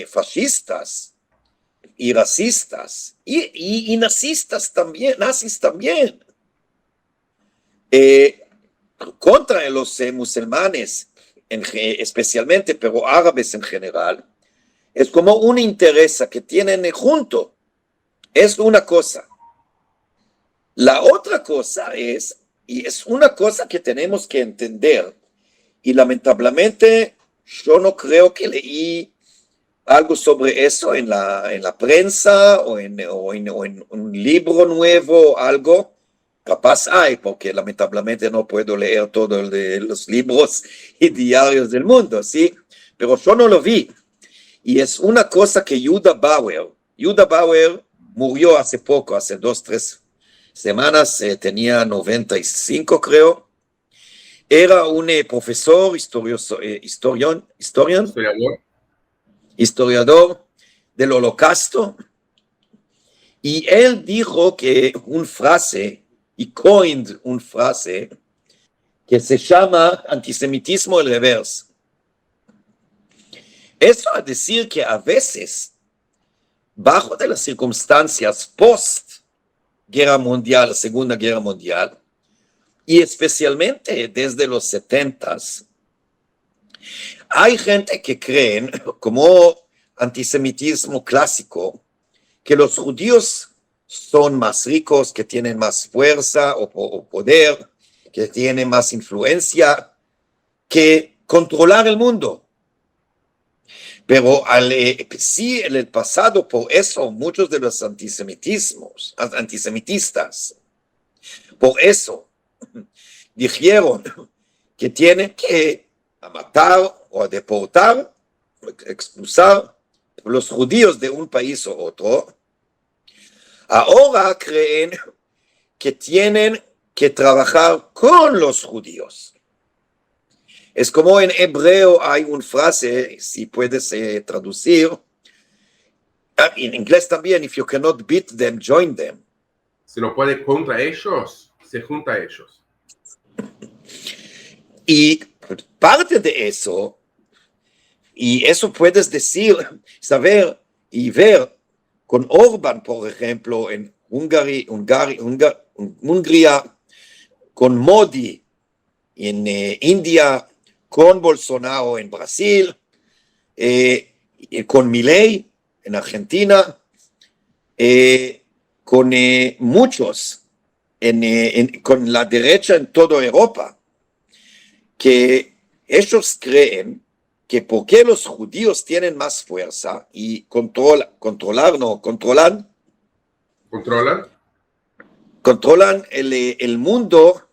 fascistas y racistas y nazis también, contra los musulmanes especialmente, pero árabes en general, es como un interés que tienen junto. Es una cosa. La otra cosa es, y es una cosa que tenemos que entender, y lamentablemente yo no creo que leí algo sobre eso en la prensa o en un libro nuevo o algo. Capaz hay, porque lamentablemente no puedo leer todos los libros y diarios del mundo, ¿sí? Pero yo no lo vi. Y es una cosa que Yehuda Bauer murió hace poco, hace 2-3 semanas, tenía 95, creo. Era un profesor, historiador del Holocausto. Y él dijo que una frase que se llama antisemitismo al revés. Eso a decir que a veces bajo de las circunstancias post-guerra mundial, Segunda Guerra Mundial, y especialmente desde los 70s, hay gente que creen, como antisemitismo clásico, que los judíos son más ricos, que tienen más fuerza o poder, que tienen más influencia, que controlar el mundo. Pero sí, en el pasado, por eso muchos de los antisemitistas, por eso dijeron que tienen que matar o deportar, expulsar los judíos de un país o otro. Ahora creen que tienen que trabajar con los judíos. Es como en hebreo hay una frase, si puedes traducir, en inglés también, if you cannot beat them, join them.
Si no puede contra ellos, se junta a ellos.
Y parte de eso, y eso puedes decir, saber y ver con Orbán, por ejemplo, en Hungría, con Modi en India, con Bolsonaro en Brasil, con Milei en Argentina, con muchos, con la derecha en toda Europa, que ellos creen que porque los judíos tienen más fuerza y controlan el mundo,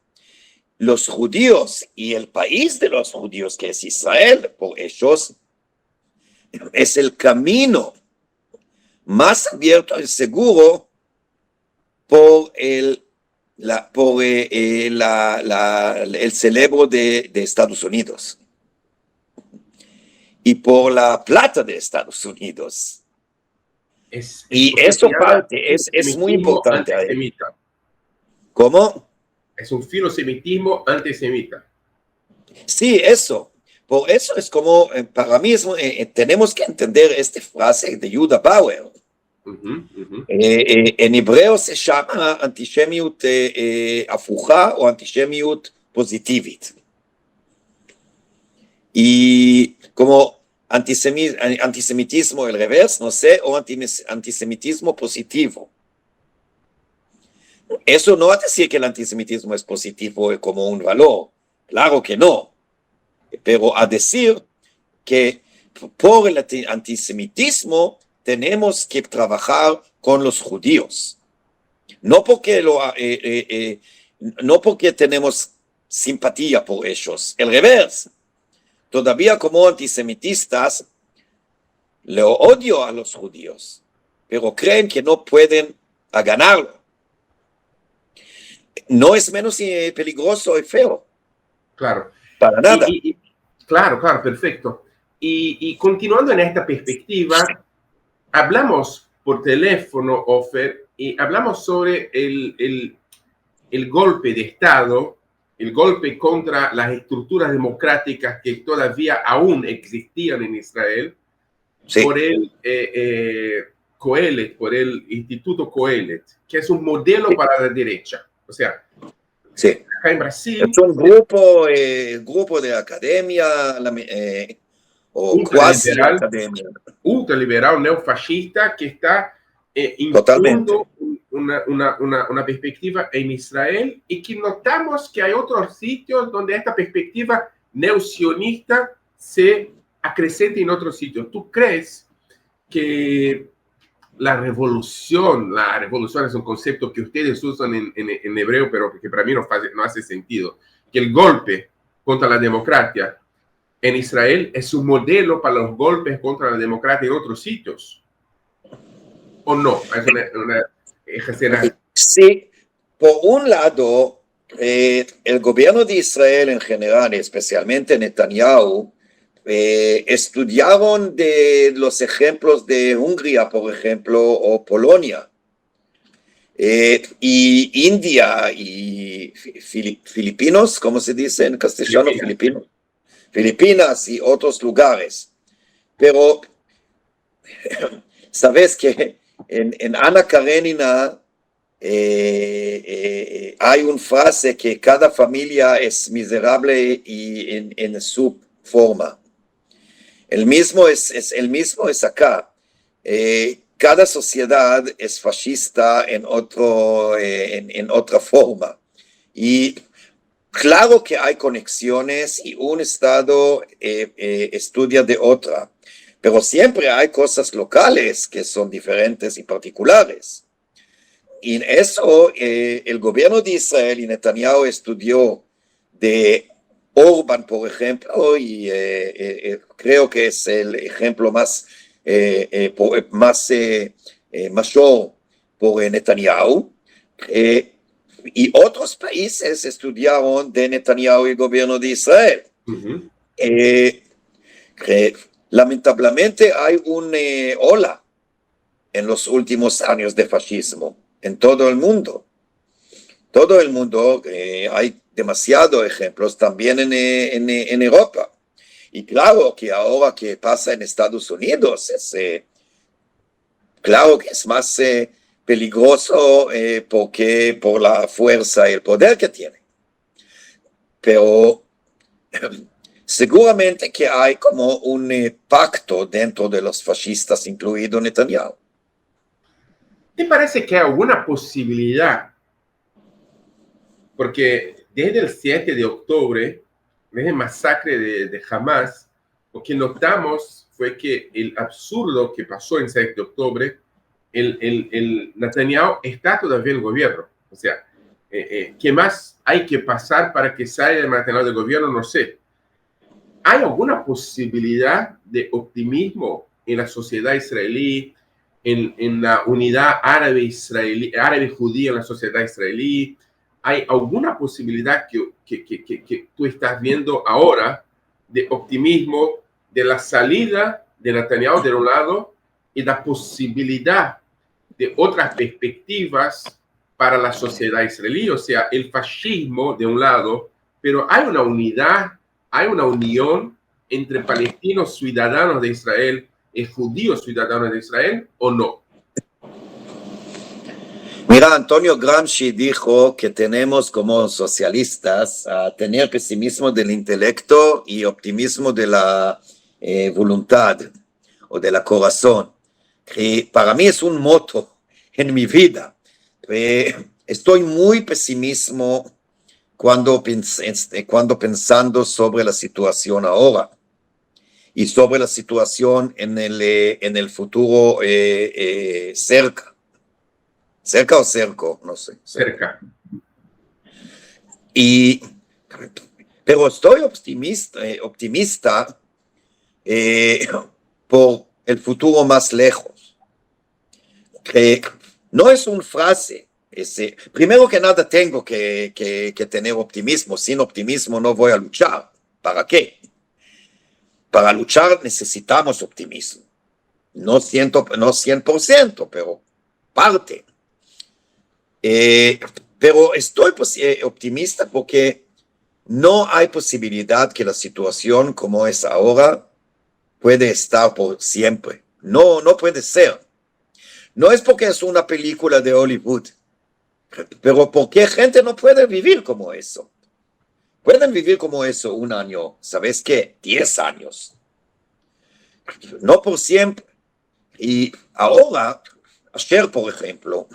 los judíos y el país de los judíos, que es Israel, por ellos es el camino más abierto y seguro por el cerebro de Estados Unidos y por la plata de Estados Unidos. Y eso parte es muy importante. ¿Cómo?
Es un filosemitismo antisemita.
Sí, eso. Por eso es como, para mí, tenemos que entender esta frase de Yehuda Bauer. En hebreo se llama antisemיות הפוכה o antisemיות positivit. Y como antisemitismo el reverso, no sé, o antisemitismo positivo. Eso no va a decir que el antisemitismo es positivo como un valor. Claro que no. Pero a decir que por el antisemitismo tenemos que trabajar con los judíos. No porque, no porque tenemos simpatía por ellos. El reverso. Todavía como antisemitistas le odio a los judíos, pero creen que no pueden ganarlo. No es menos peligroso y feo.
Claro.
Para nada.
Claro, perfecto. Y continuando en esta perspectiva, hablamos por teléfono, Ofer, y hablamos sobre el golpe de Estado, el golpe contra las estructuras democráticas que todavía aún existían en Israel, sí, por el Coelet, por el Instituto Coelet, que es un modelo, sí, para la derecha. O sea,
sí,
acá en Brasil
es un grupo de academia o cuasi academia.
Ultraliberal, neofascista, que está impugnando una perspectiva en Israel, y que notamos que hay otros sitios donde esta perspectiva neosionista se acrecenta en otros sitios. ¿Tú crees que la revolución es un concepto que ustedes usan en hebreo, pero que para mí no hace sentido, que el golpe contra la democracia en Israel es un modelo para los golpes contra la democracia en otros sitios? ¿O no?
Sí, por un lado, el gobierno de Israel en general, especialmente Netanyahu, estudiaron de los ejemplos de Hungría, por ejemplo, o Polonia, y India y Filipinos, ¿cómo se dice en castellano? Filipinas y otros lugares. Pero sabes que en Ana Karenina hay una frase que cada familia es miserable y en su forma. El mismo es acá. Cada sociedad es fascista en otra forma. Y claro que hay conexiones y un estado estudia de otra, pero siempre hay cosas locales que son diferentes y particulares. Y en eso el gobierno de Israel y Netanyahu estudió de Orban, por ejemplo, y creo que es el ejemplo más mayor por Netanyahu. Y otros países estudiaron de Netanyahu y el gobierno de Israel.
Ujú.
Lamentablemente hay una ola en los últimos años de fascismo en todo el mundo. Todo el mundo, hay demasiados ejemplos también en Europa. Y claro que ahora que pasa en Estados Unidos, claro que es más peligroso porque por la fuerza y el poder que tiene. Pero seguramente que hay como un pacto dentro de los fascistas, incluido Netanyahu.
¿Te parece que hay alguna posibilidad? Porque desde el 7 de octubre, desde el masacre de Hamas, lo que notamos fue que el absurdo que pasó en 7 de octubre, el Netanyahu está todavía en el gobierno. O sea, ¿qué más hay que pasar para que salga el Netanyahu del gobierno? No sé. ¿Hay alguna posibilidad de optimismo en la sociedad israelí, en la unidad árabe-judía en la sociedad israelí? ¿Hay alguna posibilidad que tú estás viendo ahora de optimismo de la salida de Netanyahu de un lado y la posibilidad de otras perspectivas para la sociedad israelí? O sea, el fascismo de un lado, pero hay una unidad, hay una unión entre palestinos ciudadanos de Israel y judíos ciudadanos de Israel, ¿o no?
Mira, Antonio Gramsci dijo que tenemos como socialistas a tener pesimismo del intelecto y optimismo de la voluntad o de la corazón. Y para mí es un moto en mi vida. Estoy muy pesimismo cuando pensando sobre la situación ahora y sobre la situación en el futuro cerca. ¿Cerca o cerco? No sé.
Cerca.
Pero estoy optimista por el futuro más lejos. No es una frase. Primero que nada tengo que tener optimismo. Sin optimismo no voy a luchar. ¿Para qué? Para luchar necesitamos optimismo. No 100%, pero parte. Pero estoy optimista porque no hay posibilidad que la situación como es ahora puede estar por siempre. No puede ser. No es porque es una película de Hollywood, pero porque gente no puede vivir como eso. Pueden vivir como eso un año, ¿sabes qué? 10 años. No por siempre. Y ahora, ayer, por ejemplo,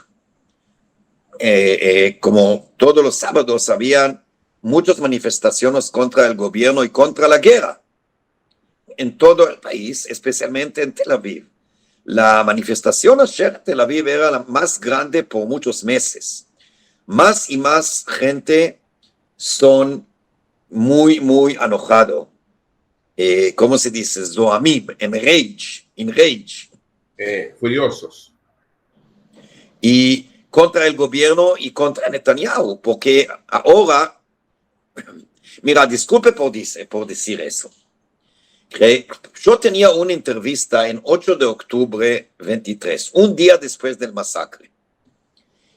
como todos los sábados, habían muchas manifestaciones contra el gobierno y contra la guerra en todo el país, especialmente en Tel Aviv. La manifestación ayer en Tel Aviv era la más grande por muchos meses. Más y más gente son muy enojados. ¿Cómo se dice? Zoamim, enrage.
Furiosos.
Y contra el gobierno y contra Netanyahu, porque ahora, mira, disculpe por decir eso. Yo tenía una entrevista en 8 de octubre 23, un día después del masacre.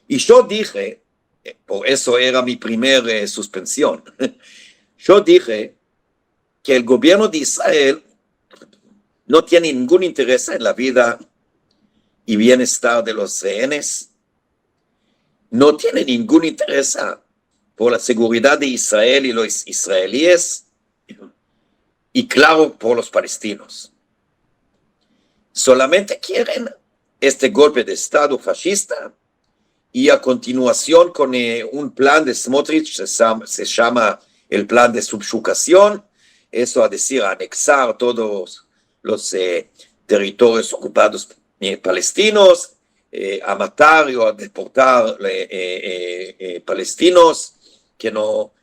Y yo dije, por eso era mi primera suspensión, yo dije que el gobierno de Israel no tiene ningún interés en la vida y bienestar de los rehenes. No tiene ningún interés por la seguridad de Israel y los israelíes, y claro, por los palestinos. Solamente quieren este golpe de Estado fascista y a continuación con un plan de Smotrich, se llama el plan de subyugación, eso a decir, anexar todos los territorios ocupados palestinos, a matar o a deportar palestinos que no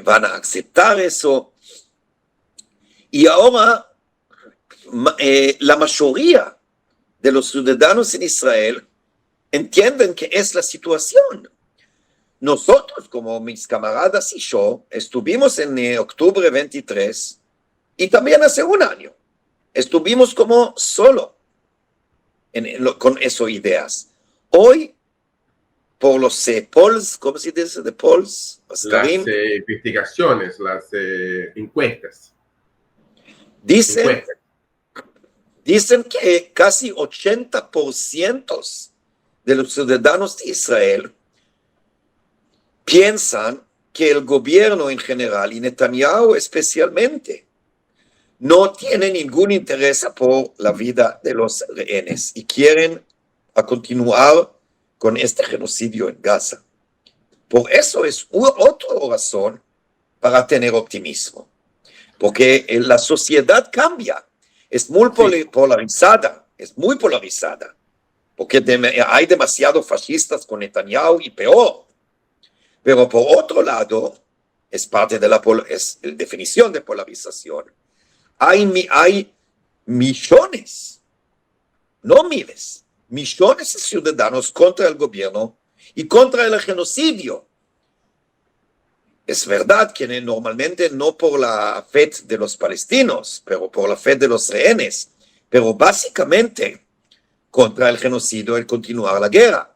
van a aceptar eso. Y ahora la mayoría de los ciudadanos en Israel entienden que es la situación. Nosotros, como mis camaradas y yo, estuvimos en octubre 23 y también hace un año. Estuvimos como solo con esas ideas. Hoy, por los polls, ¿cómo se dice? De polls,
las investigaciones, las encuestas.
Dicen que casi 80% de los ciudadanos de Israel piensan que el gobierno en general y Netanyahu especialmente no tiene ningún interés por la vida de los rehenes y quieren continuar con este genocidio en Gaza. Por eso es otra razón para tener optimismo, porque la sociedad cambia, es muy polarizada, porque hay demasiados fascistas con Netanyahu y peor. Pero por otro lado, es parte de la definición de polarización. Hay millones, no miles, millones de ciudadanos contra el gobierno y contra el genocidio. Es verdad que normalmente no por la fe de los palestinos, pero por la fe de los rehenes, pero básicamente contra el genocidio y continuar la guerra.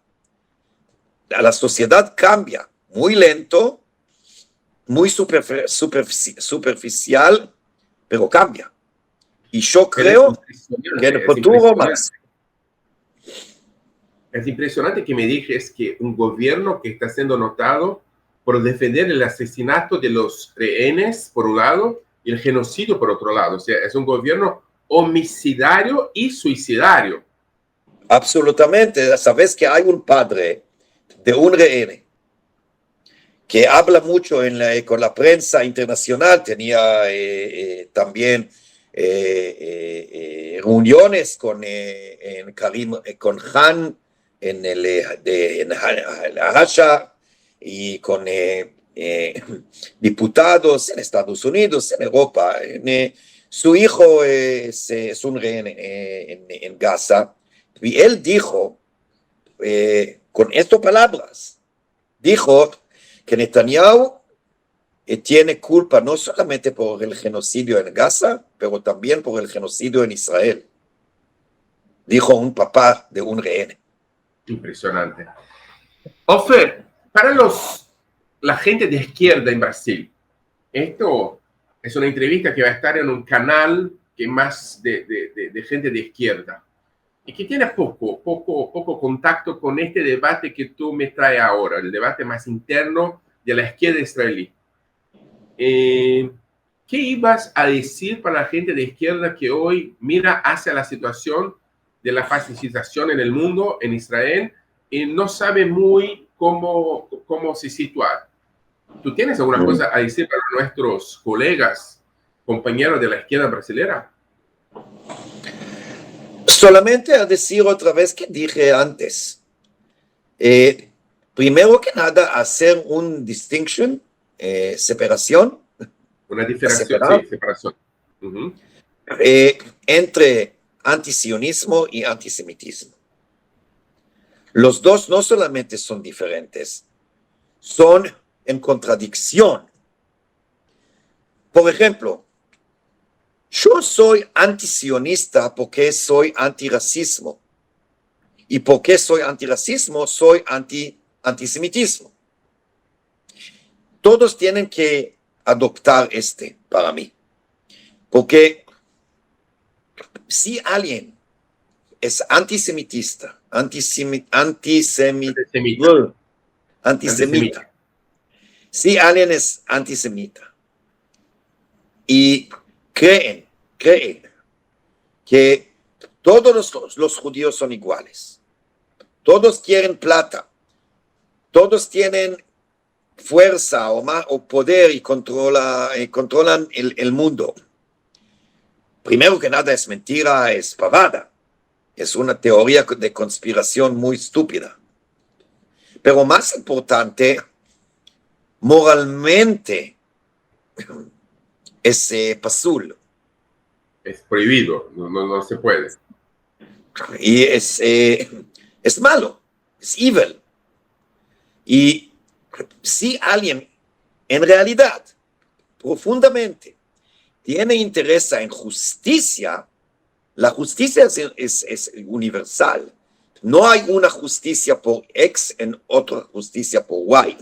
La sociedad cambia muy lento, muy superficial, pero cambia. Y yo creo que en el futuro más.
Es impresionante que me dijes que un gobierno que está siendo notado por defender el asesinato de los rehenes, por un lado, y el genocidio, por otro lado. O sea, es un gobierno homicidario y suicidario.
Absolutamente. Sabes que hay un padre de un rehén que habla mucho con la prensa internacional, tenía también reuniones con Han en el Hasha y con diputados en Estados Unidos, en Europa. Su hijo es un rehén en Gaza, y él dijo, con estas palabras, dijo que Netanyahu tiene culpa no solamente por el genocidio en Gaza, pero también por el genocidio en Israel. Dijo un papá de un rehén.
Impresionante. Ofer, para la gente de izquierda en Brasil, esto es una entrevista que va a estar en un canal que más de gente de izquierda y que tiene poco contacto con este debate que tú me traes ahora, el debate más interno de la izquierda israelí. ¿Qué ibas a decir para la gente de izquierda que hoy mira hacia la situación de la fascización en el mundo, en Israel, y no sabe muy cómo se situar? ¿Tú tienes alguna cosa a decir para nuestros colegas, compañeros de la izquierda brasileña?
Solamente a decir otra vez que dije antes. Primero que nada, hacer un distinction, separación.
Una diferenciación, sí, separación.
Entre antisionismo y antisemitismo. Los dos no solamente son diferentes, son en contradicción. Por ejemplo, yo soy antisionista porque soy antirracismo. Y porque soy antirracismo, soy antisemitismo. Todos tienen que adoptar para mí. Porque si alguien es antisemitista, antisemita. Si alguien es antisemita y creen que todos los judíos son iguales, todos quieren plata, todos tienen fuerza o poder y controlan el mundo. Primero que nada es mentira, es pavada. Es una teoría de conspiración muy estúpida. Pero más importante, moralmente, es pasul.
Es prohibido, no se puede.
Y es malo, es evil. Y si alguien en realidad, profundamente, tiene interés en justicia, la justicia es universal. No hay una justicia por X en otra justicia por Y.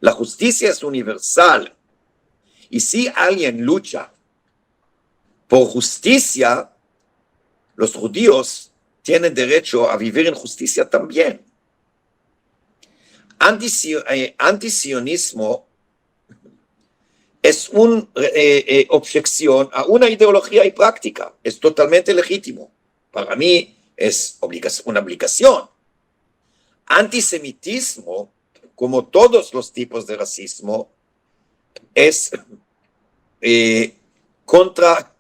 La justicia es universal. Y si alguien lucha por justicia, los judíos tienen derecho a vivir en justicia también. Antisionismo es una objeción a una ideología y práctica. Es totalmente legítimo. Para mí es una obligación. Antisemitismo, como todos los tipos de racismo, es contra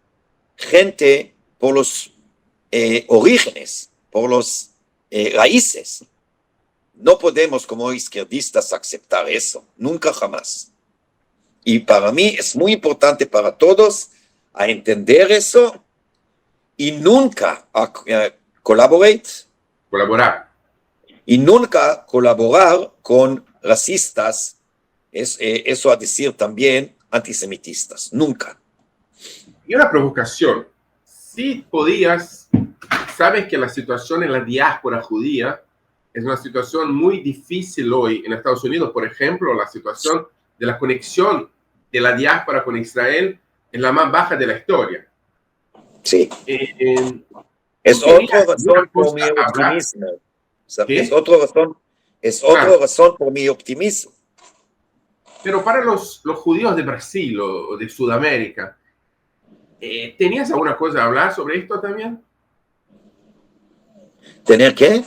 gente por los orígenes, por los raíces. No podemos como izquierdistas aceptar eso, nunca jamás. Y para mí es muy importante para todos a entender eso y nunca colaborar y nunca colaborar con racistas, eso a decir también antisemitistas, nunca.
Y una provocación, si podías, sabes que la situación en la diáspora judía es una situación muy difícil hoy en Estados Unidos, por ejemplo, la situación de la conexión de la diáspora con Israel es la más baja de la historia.
Sí. Es otra razón por mi optimismo. Es otra razón por mi optimismo.
Pero para los judíos de Brasil o de Sudamérica, ¿tenías alguna cosa a hablar sobre esto también?
¿Tener qué?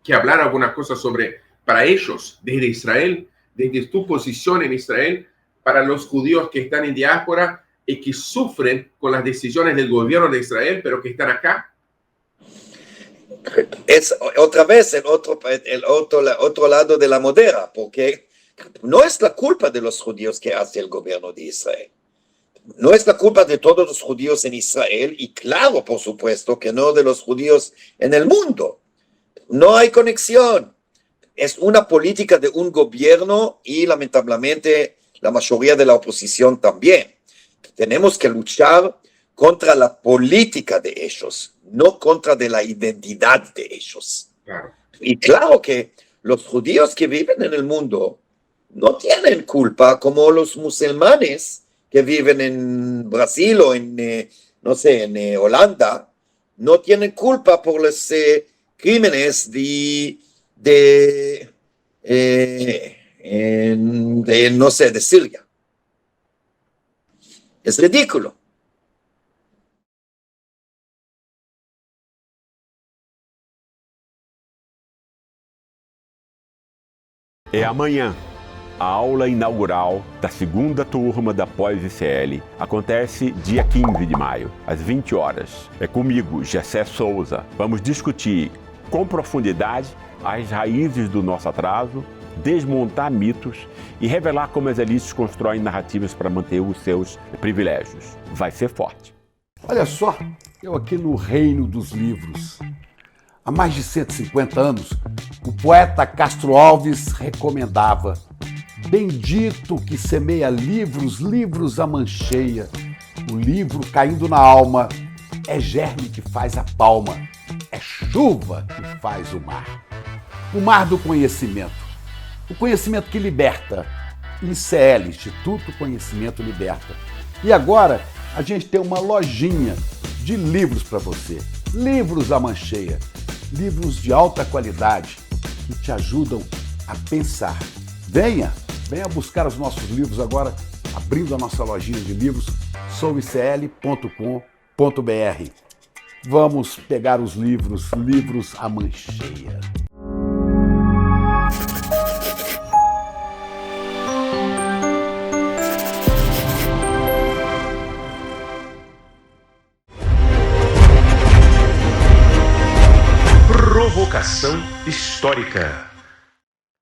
Que hablar alguna cosa sobre, para ellos, desde Israel, desde tu posición en Israel, para los judíos que están en diáspora y que sufren con las decisiones del gobierno de Israel, pero que están acá.
Es otra vez el otro lado de la moneda, porque no es la culpa de los judíos que hace el gobierno de Israel. No es la culpa de todos los judíos en Israel y claro, por supuesto, que no de los judíos en el mundo. No hay conexión. Es una política de un gobierno y lamentablemente la mayoría de la oposición también. Tenemos que luchar contra la política de ellos, no contra de la identidad de ellos.
Claro.
Y claro que los judíos que viven en el mundo no tienen culpa como los musulmanes que viven en Brasil o en, no sé, en Holanda, no tienen culpa por los crímenes no sé, de Siria. Es ridículo.
É amanhã. A aula inaugural da segunda turma da pós-ICL acontece dia 15 de maio, às 20 horas. É comigo, Gessé Souza. Vamos discutir com profundidade as raízes do nosso atraso, desmontar mitos e revelar como as elites constroem narrativas para manter os seus privilégios. Vai ser forte.
Olha só, eu aqui no Reino dos Livros. Há mais de 150 anos, o poeta Castro Alves recomendava: bendito que semeia livros, livros a mancheia. O livro caindo na alma é germe que faz a palma, é chuva que faz o mar. O mar do conhecimento. O conhecimento que liberta. ICL, Instituto Conhecimento Liberta. E agora a gente tem uma lojinha de livros para você. Livros à Mancheia, livros de alta qualidade que te ajudam a pensar. Venha buscar os nossos livros agora, abrindo a nossa lojinha de livros, souicl.com.br. Vamos pegar os livros à Mancheia.
Provocação histórica.